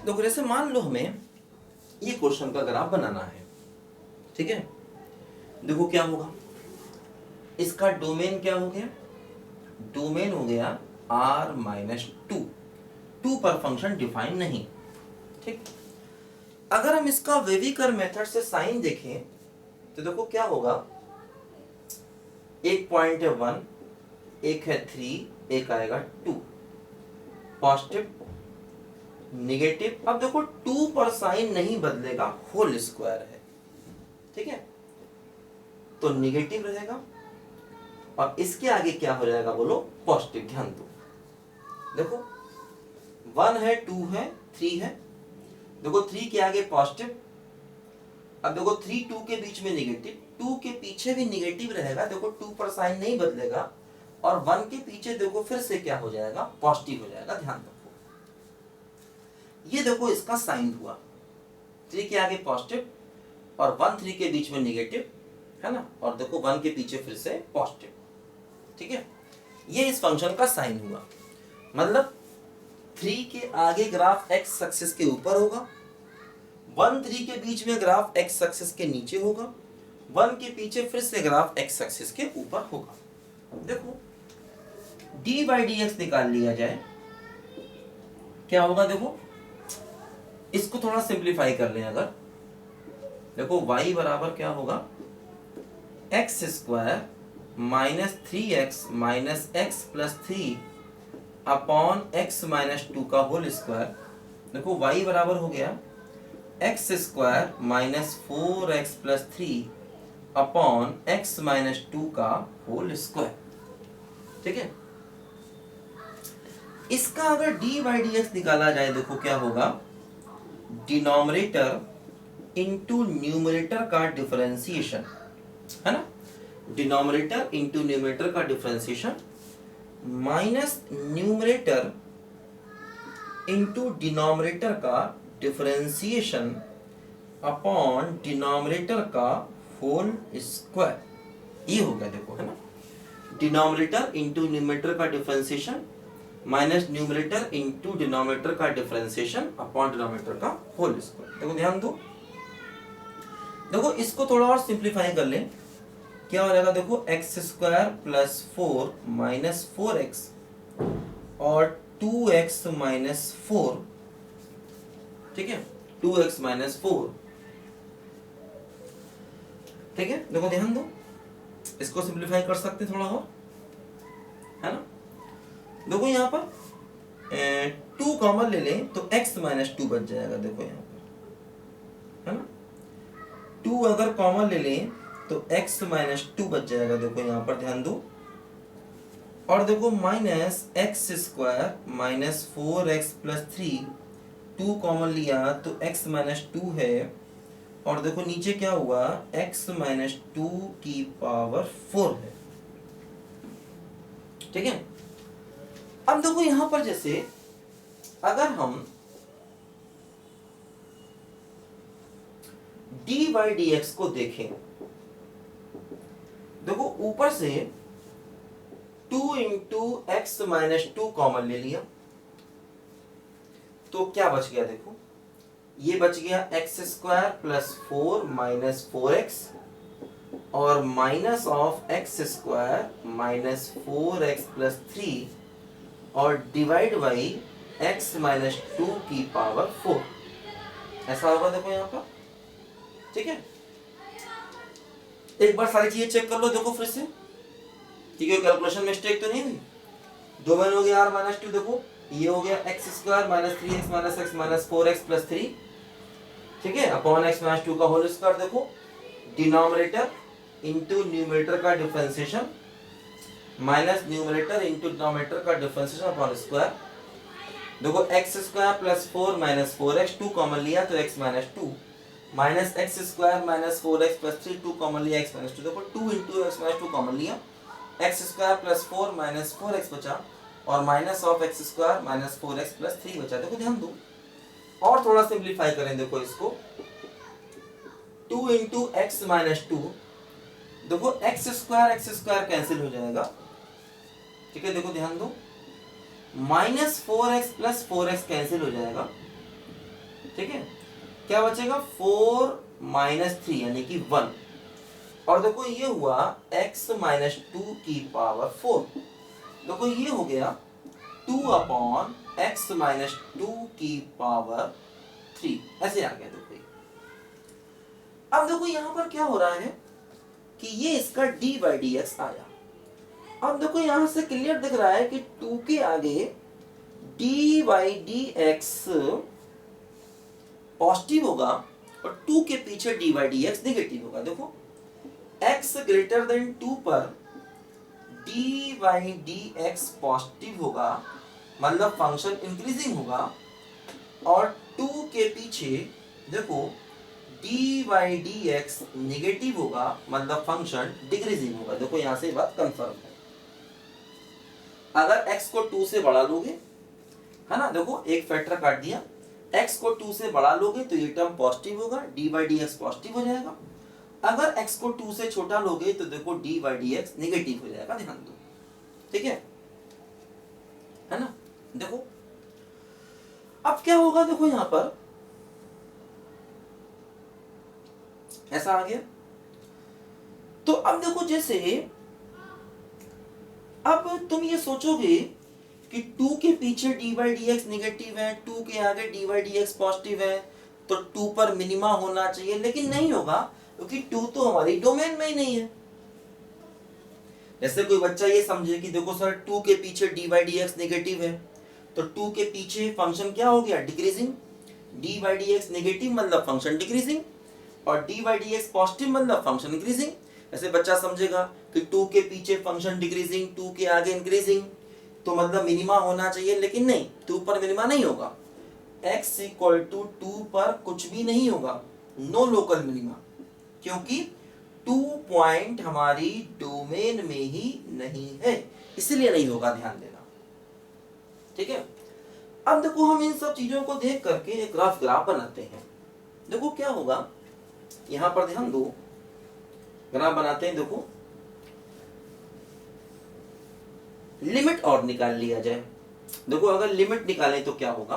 देखो जैसे मान लो हमें ये क्वेश्चन का ग्राफ बनाना है, ठीक है। देखो क्या होगा, इसका डोमेन क्या हो गया, डोमेन हो गया r-2, 2 पर फंक्शन डिफाइन नहीं, ठीक। अगर हम इसका वेविकर मेथड से साइन देखें तो देखो क्या होगा, एक पॉइंट है 1, एक है 3, एक आएगा 2, पॉजिटिव निगेटिव। अब देखो 2 पर साइन नहीं बदलेगा, होल स्क्वायर है, ठीक है, तो निगेटिव रहेगा। और इसके आगे क्या हो जाएगा बोलो, पॉजिटिव। ध्यान दो, देखो 1 है, 2 है, 3 है, देखो 3 के आगे पॉजिटिव। अब देखो 3 2 के बीच में निगेटिव, 2 के पीछे भी निगेटिव रहेगा, देखो 2 पर साइन नहीं बदलेगा। और 1 के पीछे देखो फिर से क्या हो जाएगा, पॉजिटिव हो जाएगा। ध्यान रखो, ये देखो इसका साइन हुआ, 3 के आगे पॉजिटिव और 1 3 के बीच में निगेटिव है ना, और देखो 1 के पीछे फिर से पॉजिटिव, ठीक है। ये इस फंक्शन का साइन हुआ, मतलब 3 के आगे ग्राफ x एक्सिस के ऊपर होगा, 1 3 के बीच में ग्राफ x एक्सिस के नीचे होगा, 1 के पीछे फिर से ग्राफ x एक्सिस के ऊपर होगा। देखो d/dx निकाल लिया जाए, क्या होगा, देखो इसको थोड़ा सिंप्लीफाई कर लें अगर, देखो y बराबर क्या होगा, x square minus 3x minus x plus 3 upon x minus 2 का होल स्क्वायर। देखो y बराबर हो गया x square minus 4x plus 3 upon x minus 2 का होल स्क्वायर, ठीक है। इसका अगर d/dx निकाला जाए, देखो क्या होगा, डिनोमिनेटर इंटू न्यूमरेटर का डिफरेंशिएशन, है ना, डिनोमिनेटर इंटू न्यूमरेटर का differentiation minus numerator into denominator का डिफरेंशिएशन अपॉन डिनोमिनेटर का होल स्क्वायर, ये हो गया। देखो है ना, डिनोमिनेटर इंटू न्यूमरेटर का differentiation minus numerator into denominator का डिफरेंशिएशन अपॉन डिनोमिनेटर का होल स्क्वायर। देखो ध्यान दो, देखो इसको थोड़ा और सिंप्लीफाई कर लें, क्या हो जाएगा, देखो x square plus 4 minus 4x और 2x माइनस 4, ठीक है, 2x माइनस 4, ठीक है। देखो ध्यान दो, इसको सिंप्लीफाई कर सकते थोड़ा और, है ना। देखो यहाँ पर 2 कॉमन ले लें तो x माइनस 2 बच जाएगा, देखो यहाँ पर, है ना। 2 अगर कॉमन ले लें तो x माइनस 2 बच जाएगा, देखो यहाँ पर ध्यान दो। और देखो minus x square minus 4x plus 3, 2 common लिया तो x माइनस 2 है, और देखो नीचे क्या हुआ, x माइनस 2 की पावर 4 है, ठीक है। अब देखो यहां पर जैसे अगर हम d/dx को देखें, देखो ऊपर से 2 इंटू एक्स माइनस 2 कॉमन ले लिया तो क्या बच गया, देखो ये बच गया x square plus 4 minus 4x और minus of x square minus 4x plus 3 और डिवाइड बाई एक्स माइनस 2 की पावर 4, ऐसा होगा देखो यहाँ पर, ठीक है। एक बार सारी चीजें चेक कर लो, देखो फिर से, ठीक है, कैलकुलेशन मिस्टेक तो नहीं हुई। डोमेन हो गया r माइनस 2, देखो ये हो गया x square minus 3x minus x minus 4x plus 3, ठीक है, अपॉन एक्स माइनस 2 का होल स्क्वायर। देखो डिनोमिनेटर इंटू न्यूमरेटर का differentiation minus numerator into denominator का डिफरेंशिएशन अपॉन स्क्वायर। देखो x square plus 4 minus 4x, 2 common लिया तो x minus 2 minus x square minus 4x plus 3, 2 common लिया x minus 2, देखो 2 into x minus 2 common लिया, x square plus 4 minus 4x बचा और minus of x square minus 4x plus 3 बचा। देखो ध्यान दो, और थोड़ा सिंप्लीफाई करें, देखो इसको 2 इंटू एक्स माइनस 2, देखो एक्स स्क्वायर कैंसिल हो जाएगा, ठीक है। देखो ध्यान दो, minus 4x plus 4x cancel हो जाएगा, ठीक है, क्या बचेगा 4 माइनस 3 यानी कि 1, और देखो ये हुआ x माइनस 2 की पावर 4, देखो ये हो गया 2 अपॉन एक्स माइनस 2 की पावर 3, ऐसे आ गया। देखो अब देखो यहां पर क्या हो रहा है कि ये इसका डी बाई डी एक्स आया। अब देखो यहां से क्लियर दिख रहा है कि 2 के आगे D by D x positive होगा और 2 के पीछे D by D x negative होगा। देखो x ग्रेटर देन 2 पर D by D x positive होगा, मतलब फंक्शन इंक्रीजिंग होगा, और 2 के पीछे देखो D by D x negative होगा, मतलब फंक्शन डिक्रीजिंग होगा। देखो यहां से बात कंफर्म है। अगर x को 2 से बढ़ा लोगे, है ना, देखो एक फैक्टर काट दिया, x को 2 से बढ़ा लोगे तो ये टर्म पॉजिटिव होगा, D by D x positive हो जाएगा। अगर x को 2 से छोटा लोगे तो देखो D by D x negative हो जाएगा, ध्यान दो, ठीक है ना। देखो अब क्या होगा, देखो यहां पर ऐसा आ गया। तो अब देखो जैसे अब तुम ये सोचोगे कि 2 के पीछे D by D x negative है, 2 के आगे D by D x positive है, तो 2 पर मिनिमा होना चाहिए, लेकिन नहीं होगा क्योंकि 2 तो हमारी डोमेन में ही नहीं है। जैसे कोई बच्चा ये समझे कि देखो सर 2 के पीछे D by D x negative है, तो 2 के पीछे फंक्शन क्या हो गया, decreasing, D by D x negative मतलब फंक्शन डिक्रीजिंग, और D by D x positive मतलब फंक्शन इंक्रीजिंग। ऐसे बच्चा समझेगा कि 2 के पीछे फंक्शन डिक्रीजिंग, 2 के आगे इंक्रीजिंग, तो मतलब मिनिमा होना चाहिए, लेकिन नहीं, 2 पर मिनिमा नहीं होगा। x इक्वल टू 2 पर कुछ भी नहीं होगा, नो लोकल मिनिमा, क्योंकि 2 पॉइंट हमारी डोमेन में ही नहीं है, इसलिए नहीं होगा, ध्यान देना, ठीक है। अब देखो हम इन सब चीजों को देख करके एक रफ ग्राफ बनाते हैं। देखो क्या होगा, यहां पर ध्यान दो, ग्राफ बनाते हैं। देखो लिमिट और निकाल लिया जाए। देखो अगर लिमिट निकालें तो क्या होगा,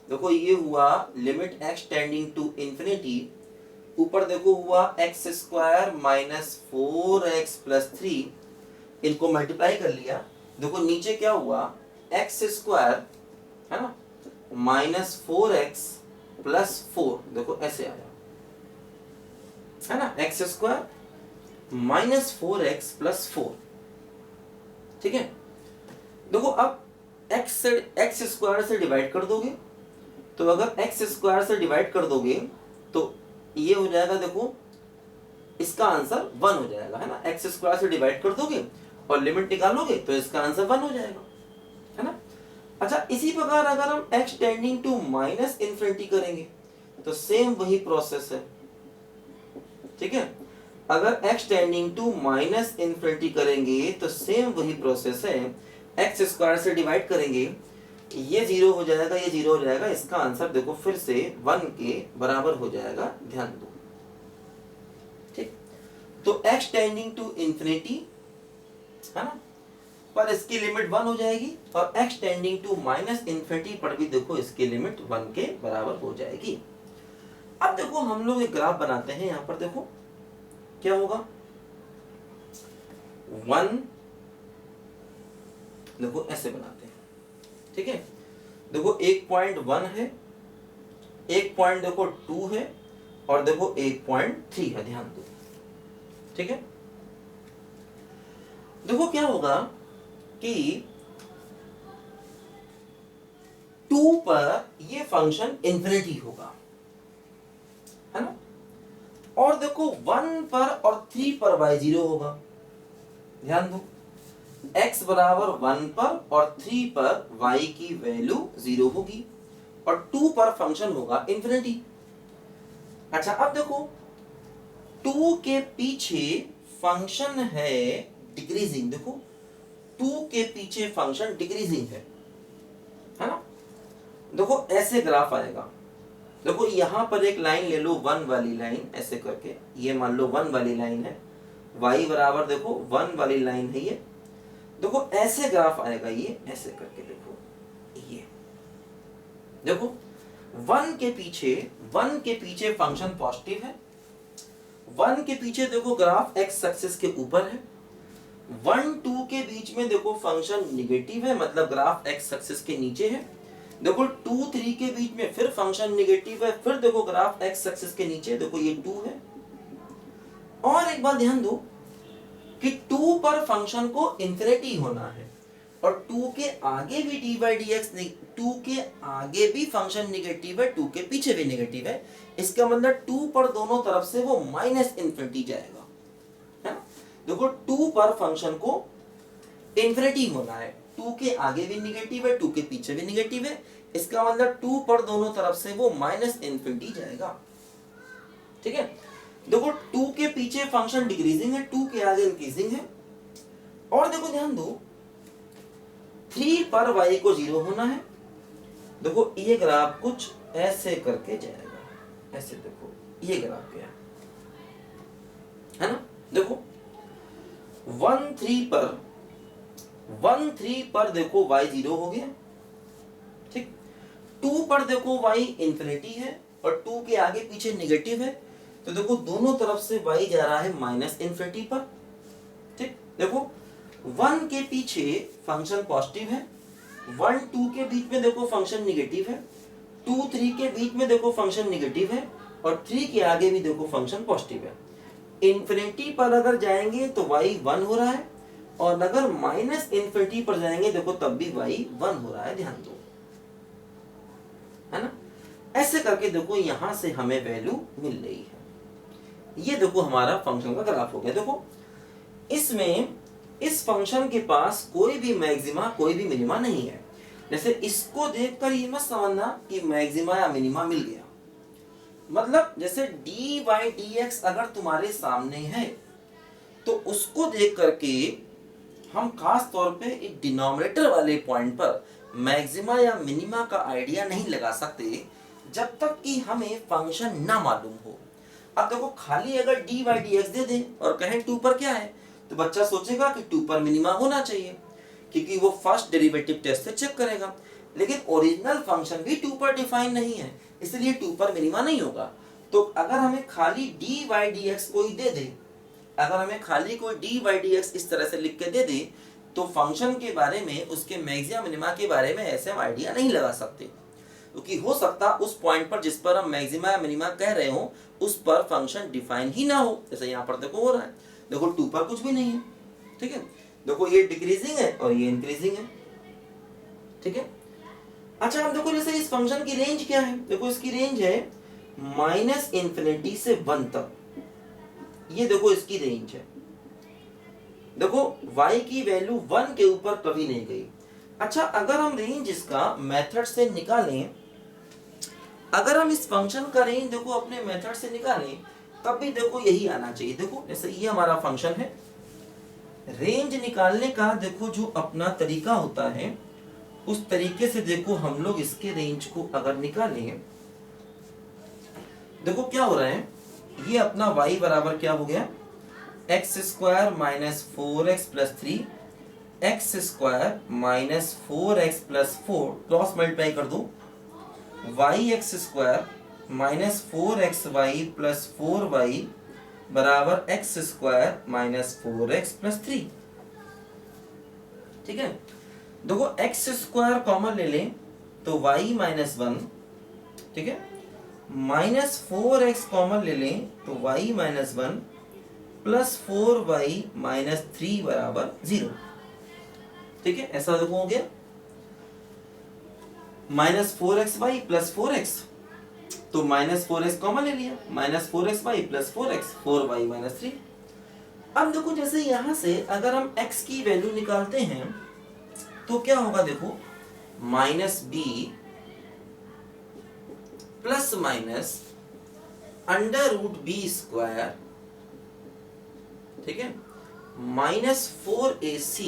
देखो ये हुआ limit x tending to infinity, ऊपर देखो हुआ x square minus 4x plus 3, इनको मल्टीप्लाई कर लिया। देखो नीचे क्या हुआ, एक्स स्क्वायर है ना माइनस 4x प्लस 4, देखो ऐसे आया, है ना, x square minus 4x plus 4, ठीक है। देखो अब एक्स स्क्वायर से डिवाइड कर दोगे, तो अगर एक्स स्क्वायर से डिवाइड कर दोगे तो ये हो जाएगा, देखो इसका आंसर 1 हो जाएगा, है ना, एक्स स्क्वायर से डिवाइड कर दोगे और लिमिट निकालोगे तो इसका आंसर 1 हो जाएगा, है ना। अच्छा इसी प्रकार अगर हम x tending to minus infinity करेंगे तो सेम वही प्रोसेस है, ठीक है। अगर x tending to minus infinity करेंगे तो सेम वही प्रोसेस है, एक्स स्क्वायर से डिवाइड करेंगे, ये 0 हो जाएगा, ये 0 हो जाएगा, इसका आंसर देखो फिर से 1 के बराबर हो जाएगा, ध्यान दो, ठीक। तो x टेंडिंग टू इंफिनिटी, है ना, पर इसकी लिमिट 1 हो जाएगी, और x tending to minus infinity पर भी देखो इसकी लिमिट 1 के बराबर हो जाएगी। अब देखो हम लोग एक ग्राफ बनाते हैं, यहां पर देखो क्या होगा, 1, देखो ऐसे बनाते हैं, ठीक है। देखो 1.1 है, 1 देखो 2 है, और देखो 1.3 है, ध्यान दो, ठीक है। देखो क्या होगा कि 2 पर ये फंक्शन इंफिनिटी होगा, है ना, और देखो 1 पर और 3 पर y0 होगा, ध्यान दो, x बराबर 1 पर और 3 पर y की वैल्यू 0 होगी, और 2 पर फंक्शन होगा इंफिनिटी। अच्छा अब देखो 2 के पीछे फंक्शन है डिक्रीजिंग, देखो 2 के पीछे फंक्शन डिक्रीजिंग है ना। देखो ऐसे ग्राफ आएगा, देखो यहां पर एक लाइन ले लो 1 वाली लाइन, ऐसे करके ये मान लो 1 वाली लाइन है, y बराबर देखो 1 वाली लाइन है ये, देखो ऐसे ग्राफ आएगा, ये ऐसे करके देखो, ये देखो वन के पीछे फंक्शन पॉजिटिव है, वन के पीछे देखो ग्राफ एक्स एक्सिस के ऊपर है, 1 2 के बीच में देखो फंक्शन निगेटिव है, मतलब ग्राफ एक्स एक्सिस के नीचे है। देखो 2 3 के बीच में फिर फंक्शन निगेटिव है, फिर देखो ग्राफ एक्स एक्सिस के नीचे, देखो ये 2 है। और एक बात ध्यान दो कि 2 पर फंक्शन को इंफिनिटी होना है, और 2 के आगे भी डी बाई डी एक्स, 2 के आगे भी फंक्शन निगेटिव है, 2 के पीछे भी निगेटिव है। इसका मतलब 2 पर दोनों तरफ से वो माइनस इंफिनिटी जाएगा, है ना। देखो 2 पर फंक्शन को इंफिनिटी होना है, 2 के आगे भी निगेटिव है, 2 के पीछे भी निगेटिव है, इसका मतलब 2 पर दोनों तरफ से वो माइनस इंफिनिटी जाएगा, ठीक है। देखो 2 के पीछे फंक्शन डिक्रीजिंग है, 2 के आगे इंक्रीजिंग है। और देखो ध्यान दो 3 पर y को 0 होना है। देखो ये ग्राफ कुछ ऐसे करके जाएगा, ऐसे देखो ये ग्राफ गया, है ना। देखो 1 3 पर देखो y 0 हो गया, ठीक। 2 पर देखो y इंफिनिटी है और 2 के आगे पीछे निगेटिव है, तो देखो दोनों तरफ से y जा रहा है माइनस इंफिनिटी पर, ठीक। देखो 1 के पीछे फंक्शन पॉजिटिव है, 1 2 के बीच में देखो फंक्शन निगेटिव है, 2 3 के बीच में देखो फंक्शन निगेटिव है, और 3 के आगे भी देखो फंक्शन पॉजिटिव है। इंफिनिटी पर अगर जाएंगे तो y 1 हो रहा है, और अगर माइनस इंफिनिटी पर जाएंगे देखो तब भी y 1 हो रहा है, ध्यान दो, है ना। ऐसे करके देखो यहां से हमें वैल्यू मिल रही है। ये देखो हमारा फंक्शन का ग्राफ हो गया। देखो इसमें इस फंक्शन के पास कोई भी मैक्सिमा कोई भी मिनिमा नहीं है। जैसे इसको देखकर ये मत समझना कि मैक्सिमा या मिनिमा मिल गया, मतलब जैसे dy dx अगर तुम्हारे सामने है तो उसको देख करके हम खास तौर पे एक डिनोमिनेटर वाले पॉइंट पर मैक्सिमा या मिनिमा का आइडिया नहीं लगा सकते जब तक कि हमें फंक्शन ना मालूम हो। अब देखो खाली अगर dy dx दे दें और कहें 2 पर क्या है, तो बच्चा सोचेगा कि 2 पर मिनिमा होना चाहिए, क्योंकि वो फर्स्ट डेरिवेटिव टेस्ट से चेक करेगा। लेकिन ओरिजिनल फंक्शन भी 2 पर डिफाइन नहीं है, इसलिए 2 पर मिनिमा नहीं होगा। तो अगर हमें खाली dy dx कोई दे दे, अगर हमें खाली कोई dy dx इस तरह से लिख के दे दे, तो फंक्शन के बारे में, उसके मैक्सिमा मिनिमा के बारे में ऐसे हम आइडिया नहीं लगा सकते, क्योंकि हो सकता उस पॉइंट पर जिस पर हम मैक्सिमा या मिनिमा कह रहे हो उस पर फंक्शन डिफाइन ही ना हो। जैसे यहाँ पर देखो हो रहा है, देखो 2 पर कुछ भी नहीं है, ठीक है। देखो ये डिक्रीजिंग है और ये इंक्रीजिंग है, ठीक है। अच्छा हम देखो जैसे इस फंक्शन की रेंज क्या है, देखो इसकी रेंज है माइनस इंफिनिटी से 1 तक, ये देखो इसकी रेंज है। देखो y की वैल्यू 1 के ऊपर कभी नहीं गई। अच्छा अगर हम रेंज इसका मेथड से निकालें, अगर हम इस फंक्शन का रेंज देखो अपने मेथड से निकालें तब भी देखो यही आना चाहिए। देखो जैसे ये हमारा फंक्शन है, रेंज निकालने का देखो जो अपना तरीका होता है उस तरीके से देखो हम लोग इसके रेंज को अगर निकालें, देखो क्या हो रहा है, ये अपना y बराबर क्या हो गया, x square minus 4x plus 3, x square minus 4x plus 4, cross multiply कर दो, y x square minus 4xy plus 4y बराबर x square minus 4x plus 3, ठीक है। देखो एक्स स्क्वायर कॉमन ले लें तो y माइनस 1, ठीक है, माइनस 4x कॉमन ले लें तो y minus 1 plus 4y minus 3 बराबर 0, ठीक है। ऐसा देखो हो गया, माइनस 4xy प्लस 4x, तो माइनस 4x कॉमन ले लिया, minus 4xy plus 4x, 4y minus 3। अब देखो जैसे यहां से अगर हम x की वैल्यू निकालते हैं तो क्या होगा, देखो minus b plus minus under root b square, ठीक है, माइनस 4ac,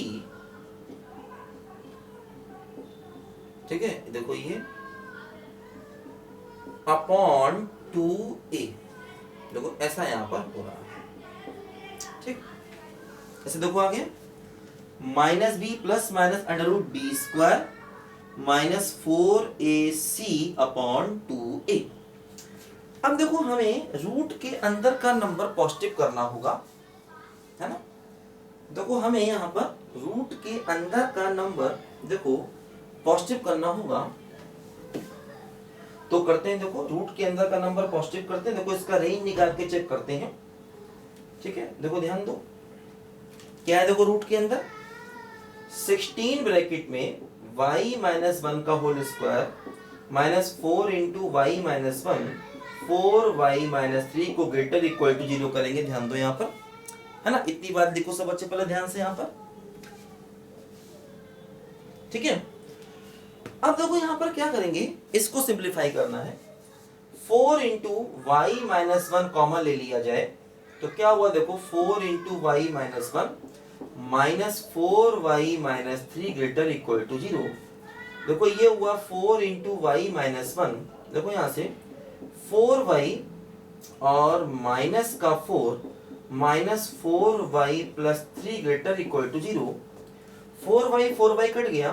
ठीक है। देखो ये अपॉन 2a, देखो ऐसा यहां पर हो रहा है, ठीक। ऐसे देखो आगे minus b plus minus under root b square minus 4ac/2a। अब देखो हमें रूट के अंदर का नंबर पॉजिटिव करना होगा, है ना। देखो हमें यहाँ पर रूट के अंदर का नंबर देखो पॉजिटिव करना होगा, तो करते हैं। देखो रूट के अंदर का नंबर पॉजिटिव करते हैं। देखो इसका रेंज निकाल के चेक करते हैं, ठीक है। देखो ध्यान दो, क्या है, देखो रूट के अंदर 16 ब्रैकेट में y माइनस 1 का whole square minus 4 into y minus 1 4y minus 3 को ग्रेटर इक्वल टू 0 करेंगे। ध्यान दो यहाँ पर, है ना। इतनी बात देखो सब बच्चे पहले ध्यान से यहाँ पर, ठीक है। अब देखो यहाँ पर क्या करेंगे, इसको सिंप्लीफाई करना है। 4 इंटू वाई माइनस 1 कॉमन ले लिया जाए तो क्या हुआ, देखो 4 into y minus 1 minus 4y minus 3 greater equal to 0। देखो ये हुआ 4 इंटू वाई माइनस 1। देखो यहाँ से 4y और माइनस का 4 minus 4y plus 3 greater equal to 0। 4y cut गया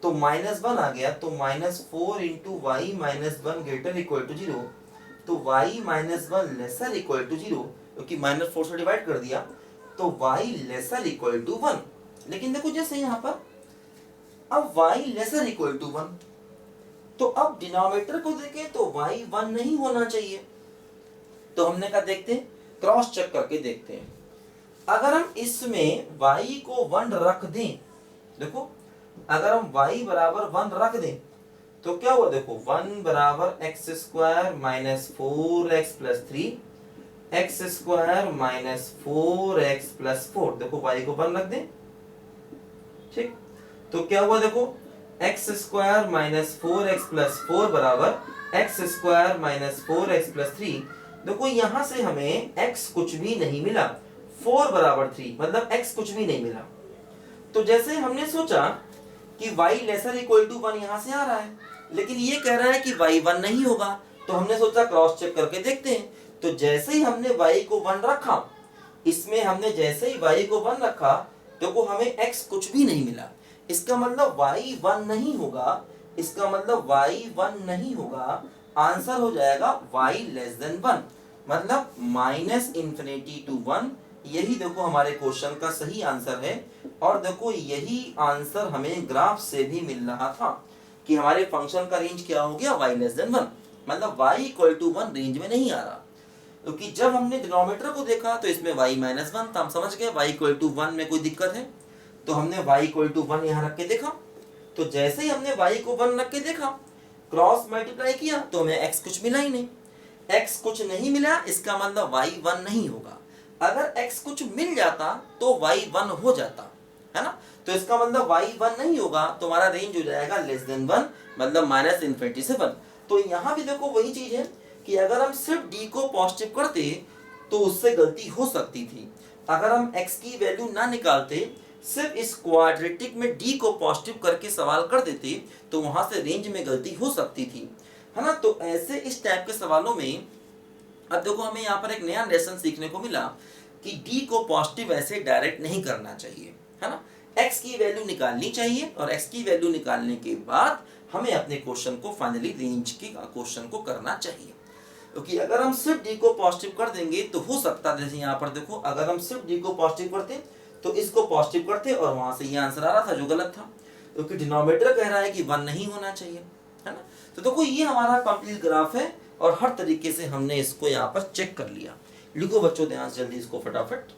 तो माइनस 1 आ गया, तो minus 4 into y minus 1 greater equal to 0। तो y minus 1 lesser equal to 0, क्योंकि माइनस 4 से डिवाइड कर दिया तो y लेसर इक्वल टू 1। लेकिन देखो जैसे यहाँ पर अब y लेसर इक्वल टू 1, तो अब डिनोमिनेटर को देखें तो y 1 नहीं होना चाहिए। तो हमने कहा देखते हैं, क्रॉस चेक करके देखते हैं। अगर हम इसमें y को 1 रख दें, देखो अगर हम y बराबर 1 रख दें तो क्या हुआ, देखो 1 बराबर x square minus 4x plus 3 x square minus 4x plus 4। देखो y को 1 रख दें, ठीक। तो क्या हुआ, देखो x square minus 4x plus 4 बराबर x square minus 4x plus 3। देखो यहां से हमें x कुछ भी नहीं मिला, 4 बराबर 3 मतलब x कुछ भी नहीं मिला। तो जैसे हमने सोचा कि y लेसर इक्वल टू 1 यहां से आ रहा है, लेकिन ये कह रहा है कि y 1 नहीं होगा, तो हमने सोचा क्रॉस चेक करके देखते हैं। तो जैसे ही हमने y को 1 रखा, इसमें हमने जैसे ही y को 1 रखा, देखो हमें x कुछ भी नहीं मिला। इसका मतलब y 1 नहीं होगा, इसका मतलब y 1 नहीं होगा। आंसर हो जाएगा y लेस देन 1, मतलब माइनस इंफिनिटी टू 1। यही देखो हमारे क्वेश्चन का सही आंसर है। और देखो यही आंसर हमें ग्राफ से भी मिल रहा था कि हमारे फंक्शन का रेंज क्या हो गया, y लेस देन 1, मतलब y इक्वल टू 1 रेंज में नहीं आ रहा। क्योंकि जब हमने डिनोमिनेटर को देखा तो इसमें y माइनस 1 था, हम समझ गए y इक्वल टू 1 में कोई दिक्कत है, तो हमने y इक्वल टू 1 यहाँ रख के देखा। तो जैसे ही हमने y को 1 रख के देखा, क्रॉस मल्टीप्लाई किया तो हमें x कुछ मिला ही नहीं। x कुछ नहीं मिला, इसका मतलब y 1 नहीं होगा। अगर x कुछ मिल जाता तो y 1 हो जाता, है ना। तो इसका मतलब y 1 नहीं होगा, तो हमारा रेंज हो जाएगा लेस देन 1, मतलब माइनस इंफिनिटी से 1। तो यहाँ भी देखो वही चीज है कि अगर हम सिर्फ d को पॉजिटिव करते तो उससे गलती हो सकती थी। अगर हम x की वैल्यू ना निकालते, सिर्फ इस क्वाड्रेटिक में d को पॉजिटिव करके सवाल कर देते, तो वहां से रेंज में गलती हो सकती थी, है ना। तो ऐसे इस टाइप के सवालों में अब देखो हमें यहाँ पर एक नया लेसन सीखने को मिला कि d को पॉजिटिव ऐसे डायरेक्ट नहीं करना चाहिए, है ना। x की वैल्यू निकालनी चाहिए और x की वैल्यू निकालने के बाद हमें अपने क्वेश्चन को फाइनली रेंज के क्वेश्चन को करना चाहिए। क्योंकि अगर हम सिर्फ d को पॉजिटिव कर देंगे तो हो सकता है, जैसे यहाँ पर देखो अगर हम सिर्फ d को पॉजिटिव करते तो इसको पॉजिटिव करते और वहां से ये आंसर आ रहा था जो गलत था, क्योंकि डिनोमिनेटर कह रहा है कि 1 नहीं होना चाहिए, है ना। तो देखो ये हमारा कंप्लीट ग्राफ है और हर तरीके से हमने इसको यहाँ पर चेक कर लिया। लिखो बच्चों ध्यान से जल्दी इसको फटाफट।